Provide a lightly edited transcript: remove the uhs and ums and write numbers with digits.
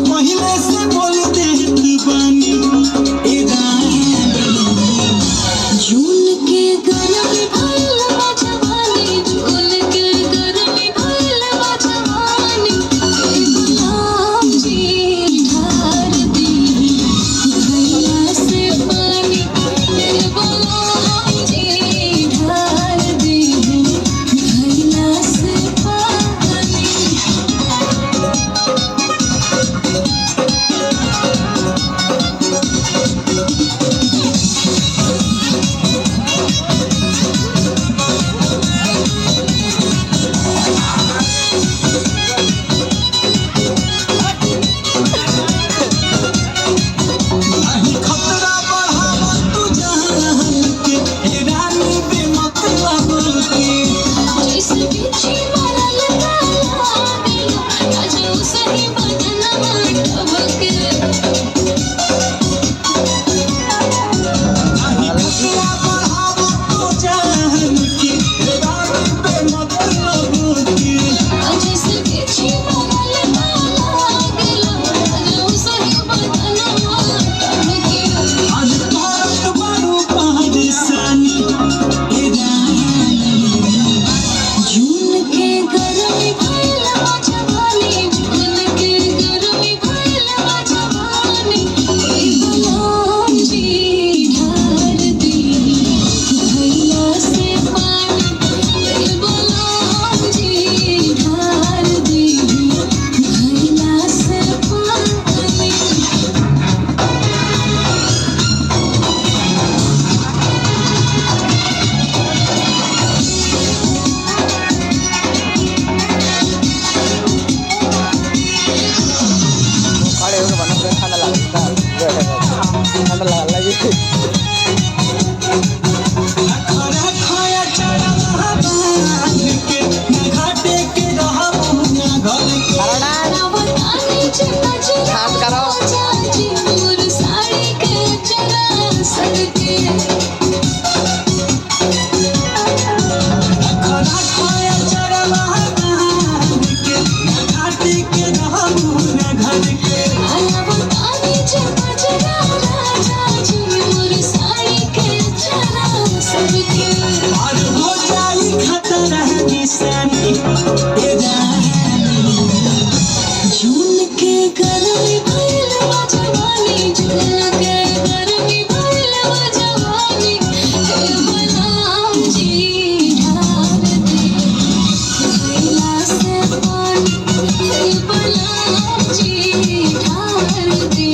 पहले से बोल देत बानी ए झूल के गरमी भइल बा जवानी, झूल के गरमी भइल बा जवानी। ए गुलाम जी ढार दी भैया से पानी, ए गुलाम जी ढार दी भैया से पानी। नहीं खतरा बढ़ावा तू जान के ए रानी बेमतलब के जैसे बिच्छी मरल काला दिला, राजा सही बदनवा ठबके। नहीं खतरा बढ़ावा तू जान के ए रानी बेमतलब के जैसे बिच्छी मरल काला दिला, राजा सही बदनवा ठबके। आज तोरत बड़ू परेशानी ए झूल के गरमी भइल बा जवानी, झूल के गरमी भइल बा जवानी। ए गुलाम जी ढार दी भैया से पानी, ए गुलाम जी ढार दी भैया से पानी। खड़े होकर बना फिर ठंडा लगता है ठंडा लगे खरा खाया चढ़ा बांध के ना घाटे के रहबू ना घर के रावतानी चका चका हाथ करो। चाची मोर साड़ी के चरा सदके। खरा खाया चढ़ा बांध के ना घाटे के रहबू ना घर के रावतानी चका चका चाची मोर साड़ी के चरा सदके। और हो जाई खतरा निशानी ए झूल के गरमी भइल बा जवानी, झूल के गरमी भइल बा जवानी। ए गुलाम जी ढार दी भैया से पानी, ए गुलाम जी ढार दी